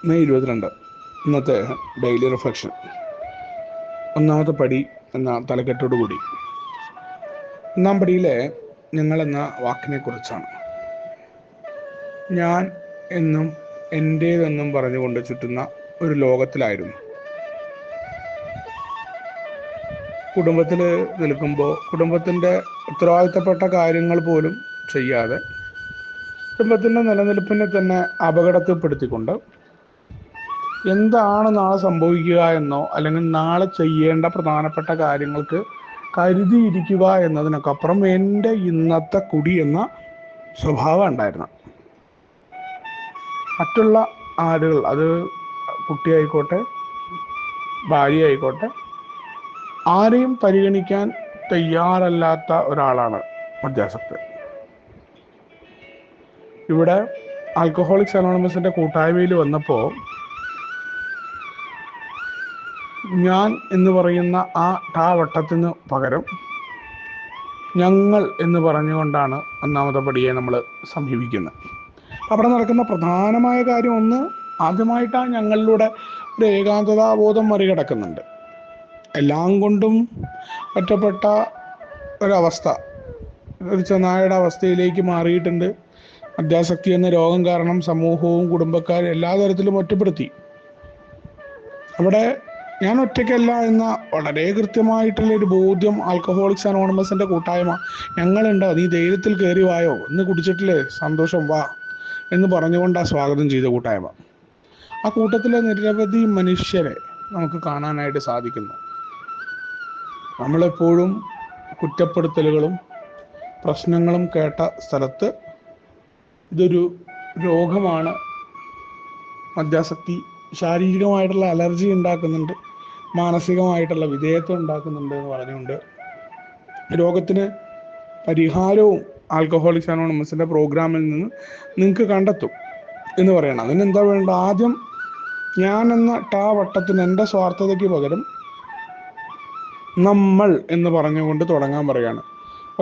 May 22 ഇന്നത്തെ daily reflection. ഒന്നാമത്തെ പടി എന്ന തലക്കെട്ടോടുകൂടി ഒന്നാം പടിയിലെ ഞങ്ങൾ എന്ന വാക്കിനെ കുറിച്ചാണ്. ഞാൻ എന്നും എൻ്റേതെന്നും പറഞ്ഞുകൊണ്ട് ചുറ്റുന്ന ഒരു ലോകത്തിലായിരുന്നു. കുടുംബത്തിൽ നിൽക്കുമ്പോൾ കുടുംബത്തിൻ്റെ ഉത്തരവാദിത്തപ്പെട്ട കാര്യങ്ങൾ പോലും ചെയ്യാതെ കുടുംബത്തിൻ്റെ നിലനിൽപ്പിനെ തന്നെ അപകടത്തിൽപ്പെടുത്തിക്കൊണ്ട് എന്താണ് നാളെ സംഭവിക്കുക എന്നോ അല്ലെങ്കിൽ നാളെ ചെയ്യേണ്ട പ്രധാനപ്പെട്ട കാര്യങ്ങൾക്ക് കരുതിയിരിക്കുക എന്നതിനൊക്കപ്പുറം എൻ്റെ ഇന്നത്തെ കുടി എന്ന സ്വഭാവം ഉണ്ടായിരുന്നു. മറ്റുള്ള ആളുകൾ, അത് കുട്ടിയായിക്കോട്ടെ ഭാര്യ ആയിക്കോട്ടെ, ആരെയും പരിഗണിക്കാൻ തയ്യാറല്ലാത്ത ഒരാളാണ് മദ്യാസക്തൻ. ഇവിടെ ആൽക്കഹോളിക്സ് അനോണിമസിൻ്റെ കൂട്ടായ്മയിൽ വന്നപ്പോൾ ഞാൻ എന്ന് പറയുന്ന ആ വട്ടത്തിന് പകരം ഞങ്ങൾ എന്ന് പറഞ്ഞുകൊണ്ടാണ് ഒന്നാമത്തെ പടിയെ നമ്മൾ സമീപിക്കുന്നത്. അവിടെ നടക്കുന്ന പ്രധാനമായ കാര്യം ഒന്ന്, ആദ്യമായിട്ട് ഞങ്ങളിലൂടെ ഒരു ഏകാന്തതാബോധം മറികടക്കുന്നുണ്ട്. എല്ലാം കൊണ്ടും ഒറ്റപ്പെട്ട ഒരവസ്ഥ, ഒരു ചെന്നായയുടെ അവസ്ഥയിലേക്ക് മാറിയിട്ടുണ്ട്. മദ്യാസക്തി എന്ന രോഗം കാരണം സമൂഹവും കുടുംബക്കാരും എല്ലാ തരത്തിലും ഒറ്റപ്പെടുത്തി. അവിടെ ഞാൻ ഒറ്റയ്ക്കല്ല എന്ന വളരെ കൃത്യമായിട്ടുള്ളൊരു ബോധ്യം ആൽക്കഹോളിക്സ് അനോണിമസിൻ്റെ കൂട്ടായ്മ, ഞങ്ങളുണ്ടോ, നീ ധൈര്യത്തിൽ കയറി വായോ, ഇന്ന് കുടിച്ചിട്ടില്ലേ, സന്തോഷം, വാ എന്ന് പറഞ്ഞുകൊണ്ടാണ് സ്വാഗതം ചെയ്ത കൂട്ടായ്മ. ആ കൂട്ടത്തിലെ നിരവധി മനുഷ്യരെ നമുക്ക് കാണാനായിട്ട് സാധിക്കുന്നു. നമ്മളെപ്പോഴും കുറ്റപ്പെടുത്തലുകളും പ്രശ്നങ്ങളും കേട്ട സ്ഥലത്ത് ഇതൊരു രോഗമാണ്, മദ്യാസക്തി ശാരീരികമായിട്ടുള്ള അലർജി ഉണ്ടാക്കുന്നുണ്ട്, മാനസികമായിട്ടുള്ള വിധേയത്വം ഉണ്ടാക്കുന്നുണ്ട് എന്ന് പറഞ്ഞുകൊണ്ട് രോഗത്തിന് പരിഹാരവും ആൽക്കഹോളിക്സ് അനോണിമസിൻ്റെ പ്രോഗ്രാമിൽ നിന്ന് നിങ്ങൾക്ക് കണ്ടെത്തും എന്ന് പറയണം. അതിനെന്താ വേണ്ട? ആദ്യം ഞാൻ എന്ന വട്ടത്തിന് എൻ്റെ സ്വാർത്ഥതയ്ക്ക് പകരം നമ്മൾ എന്ന് പറഞ്ഞുകൊണ്ട് തുടങ്ങാൻ പറയാണ്.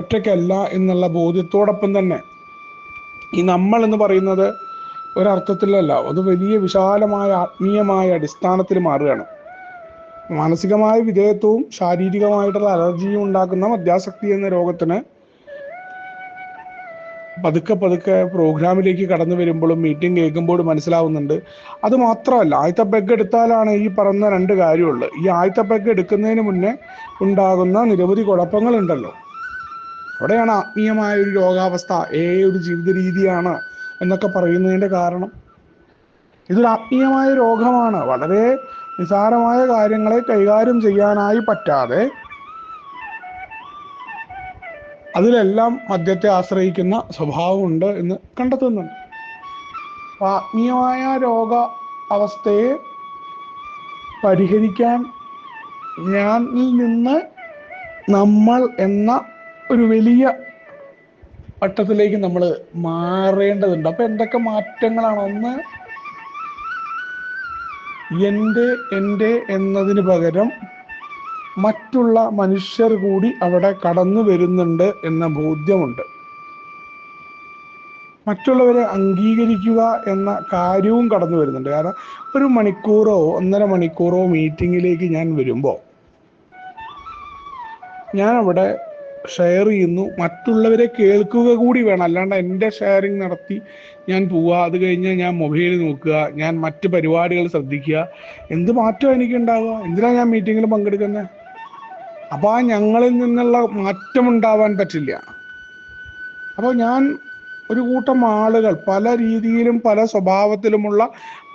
ഒറ്റയ്ക്കല്ല എന്നുള്ള ബോധ്യത്തോടൊപ്പം തന്നെ ഈ നമ്മൾ എന്ന് പറയുന്നത് ഒരർത്ഥത്തിലല്ല, അത് വലിയ വിശാലമായ ആത്മീയമായ അടിസ്ഥാനത്തിൽ മാറുകയാണ്. മാനസികമായ വിധേയത്വവും ശാരീരികമായിട്ടുള്ള അലർജിയും ഉണ്ടാക്കുന്ന മദ്യാസക്തി എന്ന രോഗത്തിന് പതുക്കെ പതുക്കെ പ്രോഗ്രാമിലേക്ക് കടന്നു വരുമ്പോഴും മീറ്റിംഗ് കേൾക്കുമ്പോഴും മനസ്സിലാവുന്നുണ്ട്. അത് മാത്രമല്ല, ആദ്യത്തെ പെഗ് എടുത്താലാണ് ഈ പറഞ്ഞ രണ്ട് കാര്യമുള്ളത്. ഈ ആദ്യത്തെ പെഗ് എടുക്കുന്നതിന് മുന്നേ ഉണ്ടാകുന്ന നിരവധി കുഴപ്പങ്ങളുണ്ടല്ലോ. അവിടെയാണ് ആത്മീയമായ ഒരു രോഗാവസ്ഥ, ഒരു ജീവിത രീതിയാണ് എന്നൊക്കെ പറയുന്നതിൻ്റെ കാരണം. ഇതൊരു ആത്മീയമായ രോഗമാണ്. വളരെ നിസാരമായ കാര്യങ്ങളെ കൈകാര്യം ചെയ്യാനായി പറ്റാതെ അതിലെല്ലാം മദ്യത്തെ ആശ്രയിക്കുന്ന സ്വഭാവമുണ്ട് എന്ന് കണ്ടെത്തുന്നുണ്ട്. ആത്മീയമായ രോഗ അവസ്ഥയെ പരിഹരിക്കാൻ ഞാനിൽ നിന്ന് നമ്മൾ എന്ന ഒരു വലിയ വട്ടത്തിലേക്ക് നമ്മൾ മാറേണ്ടതുണ്ട്. അപ്പൊ എന്തൊക്കെ മാറ്റങ്ങളാണ്? ഒന്ന്, എൻ്റെ എന്നതിന് പകരം മറ്റുള്ള മനുഷ്യർ കൂടി അവിടെ കടന്നു വരുന്നുണ്ട് എന്ന ബോധ്യമുണ്ട്. മറ്റുള്ളവരെ അംഗീകരിക്കുക എന്ന കാര്യവും കടന്നു വരുന്നുണ്ട്. കാരണം ഒരു മണിക്കൂറോ 1.5 മണിക്കൂറോ മീറ്റിങ്ങിലേക്ക് ഞാൻ വരുമ്പോൾ ഞാൻ അവിടെ ഷെയർ ചെയ്യുന്നു, മറ്റുള്ളവരെ കേൾക്കുക കൂടി വേണം. അല്ലാണ്ട് എൻ്റെ ഷെയറിങ് നടത്തി ഞാൻ പോവുക, അത് കഴിഞ്ഞ് ഞാൻ മൊബൈൽ നോക്കുക, ഞാൻ മറ്റ് പരിപാടികൾ ശ്രദ്ധിക്കുക. എന്ത് മാറ്റം എനിക്കുണ്ടാവുക? എന്തിനാണ് ഞാൻ മീറ്റിങ്ങിൽ പങ്കെടുക്കുന്നത്? അപ്പോൾ ഞങ്ങളിൽ നിന്നുള്ള മാറ്റം ഉണ്ടാവാൻ പറ്റില്ല. അപ്പോൾ ഞാൻ ഒരു കൂട്ടം ആളുകൾ, പല രീതിയിലും പല സ്വഭാവത്തിലുമുള്ള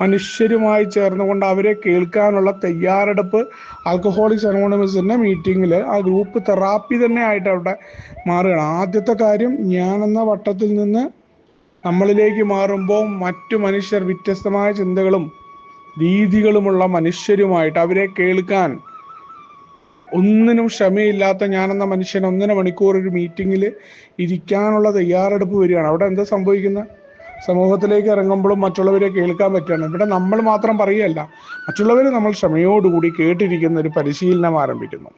മനുഷ്യരുമായി ചേർന്നുകൊണ്ട് അവരെ കേൾക്കാനുള്ള തയ്യാറെടുപ്പ് ആൽക്കഹോളിക്സ് അനോണിമസിൻ്റെ മീറ്റിങ്ങിൽ ആ ഗ്രൂപ്പ് തെറാപ്പി തന്നെ ആയിട്ട് അവിടെ മാറുകയാണ്. ആദ്യത്തെ കാര്യം, ഞാനെന്ന വട്ടത്തിൽ നിന്ന് നമ്മളിലേക്ക് മാറുമ്പോൾ മറ്റു മനുഷ്യർ, വ്യത്യസ്തമായ ചിന്തകളും രീതികളുമുള്ള മനുഷ്യരുമായിട്ട് അവരെ കേൾക്കാൻ ഒന്നിനും ക്ഷമയില്ലാത്ത ഞാനെന്ന മനുഷ്യൻ 1.5 മണിക്കൂർ ഒരു മീറ്റിങ്ങിൽ ഇരിക്കാനുള്ള തയ്യാറെടുപ്പ് വരികയാണ്. അവിടെ എന്താ സംഭവിക്കുന്നത്? സമൂഹത്തിലേക്ക് ഇറങ്ങുമ്പോഴും മറ്റുള്ളവരെ കേൾക്കാൻ പറ്റുകയാണ്. ഇവിടെ നമ്മൾ മാത്രം പറയുകയല്ല, മറ്റുള്ളവരെ നമ്മൾ ക്ഷമയോടുകൂടി കേട്ടിരിക്കുന്ന ഒരു പരിശീലനം ആരംഭിക്കുന്നു.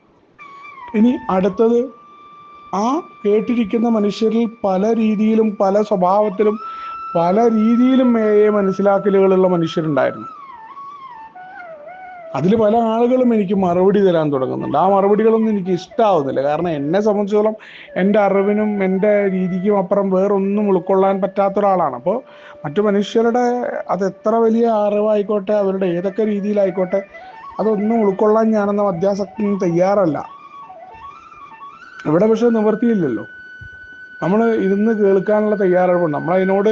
ഇനി അടുത്തത്, ആ കേട്ടിരിക്കുന്ന മനുഷ്യരിൽ പല രീതിയിലും പല സ്വഭാവത്തിലും പല രീതിയിലും എ മനസ്സിലാക്കലുകളുള്ള മനുഷ്യരുണ്ടായിരുന്നു. അതിൽ പല ആളുകളും എനിക്ക് മറുപടി തരാൻ തുടങ്ങുന്നുണ്ട്. ആ മറുപടികളൊന്നും എനിക്ക് ഇഷ്ടാവുന്നില്ല. കാരണം എന്നെ സംബന്ധിച്ചോളം എൻ്റെ അറിവിനും എൻ്റെ രീതിക്കും അപ്പുറം വേറൊന്നും ഉൾക്കൊള്ളാൻ പറ്റാത്ത ഒരാളാണ്. അപ്പോൾ മറ്റു മനുഷ്യരുടെ അത് എത്ര വലിയ അറിവായിക്കോട്ടെ, അവരുടെ ഏതൊക്കെ രീതിയിലായിക്കോട്ടെ, അതൊന്നും ഉൾക്കൊള്ളാൻ ഞാനെന്ന മദ്യാസക്തിന് തയ്യാറല്ല. ഇവിടെ പക്ഷെ നിവൃത്തിയില്ലല്ലോ. നമ്മൾ ഇരുന്ന് കേൾക്കാനുള്ള തയ്യാറെടുപ്പുണ്ട്. നമ്മളതിനോട്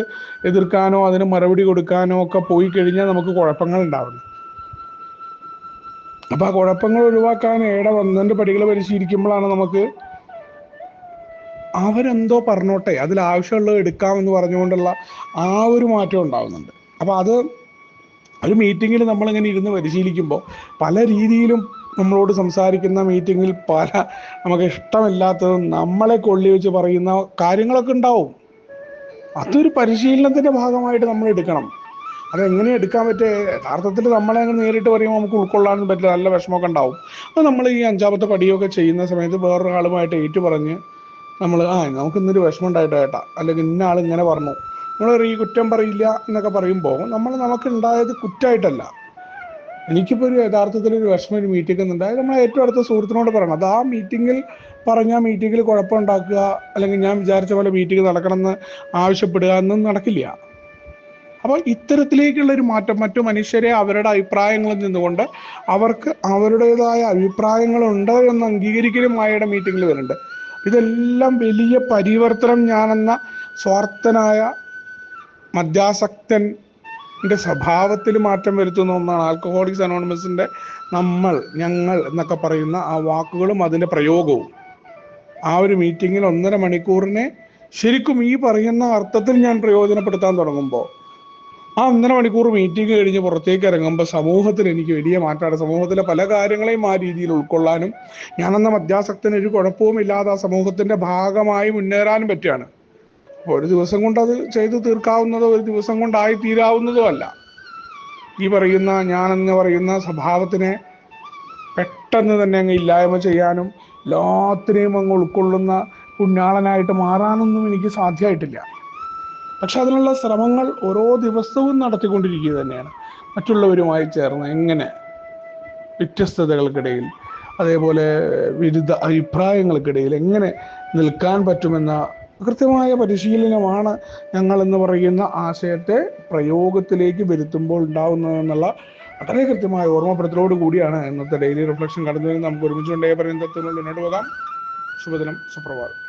എതിർക്കാനോ അതിന് മറുപടി കൊടുക്കാനോ ഒക്കെ പോയി കഴിഞ്ഞാൽ നമുക്ക് കുഴപ്പങ്ങൾ ഉണ്ടാവുന്നു. അപ്പൊ ആ കുഴപ്പങ്ങൾ ഒഴിവാക്കാൻ വന്നതിന്റെ പടികൾ പരിശീലിക്കുമ്പോഴാണ് നമുക്ക് അവരെന്തോ പറഞ്ഞോട്ടെ, അതിൽ ആവശ്യമുള്ളത് എടുക്കാമെന്ന് പറഞ്ഞുകൊണ്ടുള്ള ആ ഒരു മാറ്റം ഉണ്ടാവുന്നുണ്ട്. അപ്പൊ അത് ഒരു മീറ്റിങ്ങിൽ നമ്മളിങ്ങനെ ഇരുന്ന് പരിശീലിക്കുമ്പോൾ പല രീതിയിലും നമ്മളോട് സംസാരിക്കുന്ന മീറ്റിങ്ങിൽ പല നമുക്ക് ഇഷ്ടമില്ലാത്തതും നമ്മളെ കൊള്ളി വെച്ച് പറയുന്ന കാര്യങ്ങളൊക്കെ ഉണ്ടാവും. അതൊരു പരിശീലനത്തിന്റെ ഭാഗമായിട്ട് നമ്മൾ എടുക്കണം. അതെങ്ങനെ എടുക്കാൻ പറ്റുക? യഥാർത്ഥത്തിൽ നമ്മളെ അങ്ങ് നേരിട്ട് പറയുമ്പോൾ നമുക്ക് ഉൾക്കൊള്ളാനും പറ്റില്ല, നല്ല വിഷമമൊക്കെ ഉണ്ടാവും. അപ്പോൾ നമ്മൾ ഈ അഞ്ചാമത്തെ പടിയൊക്കെ ചെയ്യുന്ന സമയത്ത് വേറൊരാളുമായിട്ട് ഏറ്റു പറഞ്ഞ് നമ്മൾ നമുക്ക് ഇന്നൊരു വിഷമം ഉണ്ടായിട്ട് കേട്ടാ, അല്ലെങ്കിൽ ഇന്ന ആൾ ഇങ്ങനെ പറഞ്ഞു, നമ്മൾ ഈ കുറ്റം പറയില്ല എന്നൊക്കെ പറയുമ്പോൾ നമുക്ക് ഉണ്ടായത് കുറ്റമായിട്ടല്ല. എനിക്കിപ്പോൾ ഒരു യഥാർത്ഥത്തിൽ ഒരു വിഷമം ഒരു മീറ്റിംഗ് ഉണ്ടായത് നമ്മൾ ഏറ്റവും അടുത്ത സുഹൃത്തിനോട് പറയണം. അത് ആ മീറ്റിങ്ങിൽ പറഞ്ഞ മീറ്റിങ്ങിൽ കുഴപ്പമുണ്ടാക്കുക, അല്ലെങ്കിൽ ഞാൻ വിചാരിച്ച പോലെ മീറ്റിംഗ് നടക്കണമെന്ന് ആവശ്യപ്പെടുക എന്നും നടക്കില്ല. അപ്പോൾ ഇത്തരത്തിലേക്കുള്ള ഒരു മാറ്റം, മറ്റു മനുഷ്യരെ അവരുടെ അഭിപ്രായങ്ങളിൽ നിന്നുകൊണ്ട് അവർക്ക് അവരുടേതായ അഭിപ്രായങ്ങളുണ്ട് എന്ന് അംഗീകരിക്കലും മായയുടെ മീറ്റിങ്ങിൽ വരുന്നുണ്ട്. ഇതെല്ലാം വലിയ പരിവർത്തനം ഞാനെന്ന സ്വാർത്ഥനായ മദ്യാസക്തൻ്റെ സ്വഭാവത്തിൽ മാറ്റം വരുത്തുന്ന ഒന്നാണ്. ആൽക്കഹോളിക്സ് അനോണിമസിൻ്റെ ഞങ്ങൾ എന്നൊക്കെ പറയുന്ന ആ വാക്കുകളും അതിൻ്റെ പ്രയോഗവും ആ ഒരു മീറ്റിങ്ങിൽ 1.5 മണിക്കൂറിനെ ശരിക്കും ഈ പറയുന്ന അർത്ഥത്തിൽ ഞാൻ പ്രയോജനപ്പെടുത്താൻ തുടങ്ങുമ്പോൾ ആ 1.5 മണിക്കൂർ മീറ്റിംഗ് കഴിഞ്ഞ് പുറത്തേക്ക് ഇറങ്ങുമ്പോൾ സമൂഹത്തിൽ എനിക്ക് വലിയ മാറ്റമാണ്. സമൂഹത്തിലെ പല കാര്യങ്ങളെയും ആ രീതിയിൽ ഉൾക്കൊള്ളാനും ഞാനെന്ന മദ്യാസക്തന് ഒരു കുഴപ്പവും ഇല്ലാതെ ആ സമൂഹത്തിന്റെ ഭാഗമായി മുന്നേറാനും പറ്റുകയാണ്. ഒരു ദിവസം കൊണ്ട് അത് ചെയ്തു തീർക്കാവുന്നതോ ഒരു ദിവസം കൊണ്ടായി തീരാവുന്നതോ അല്ല. ഈ പറയുന്ന ഞാനെന്ന് പറയുന്ന സ്വഭാവത്തിനെ പെട്ടെന്ന് തന്നെ അങ്ങ് ഇല്ലായ്മ ചെയ്യാനും എല്ലാത്തിനെയും അങ്ങ് ഉൾക്കൊള്ളുന്ന പുണ്യാളനായിട്ട് മാറാനൊന്നും എനിക്ക് സാധ്യമായിട്ടില്ല. പക്ഷെ അതിനുള്ള ശ്രമങ്ങൾ ഓരോ ദിവസവും നടത്തിക്കൊണ്ടിരിക്കുക തന്നെയാണ്. മറ്റുള്ളവരുമായി ചേർന്ന് എങ്ങനെ വ്യത്യസ്തതകൾക്കിടയിൽ, അതേപോലെ വിരുദ്ധ അഭിപ്രായങ്ങൾക്കിടയിൽ എങ്ങനെ നിൽക്കാൻ പറ്റുമെന്ന കൃത്യമായ പരിശീലനമാണ് ഞങ്ങൾ എന്ന് പറയുന്ന ആശയത്തെ പ്രയോഗത്തിലേക്ക് വരുത്തുമ്പോൾ ഉണ്ടാവുന്നതെന്നുള്ള വളരെ കൃത്യമായ ഓർമ്മപ്പെടുത്തലോട് കൂടിയാണ് ഇന്നത്തെ ഡെയിലി റിഫ്ലക്ഷൻ കടന്നു വരുന്നത്. നമുക്ക് ഒരുമിച്ചുകൊണ്ടേ പറയുന്ന തത്വങ്ങൾ മുന്നോട്ട് പോകാം. ശുഭദിനം, സുപ്രഭാതം.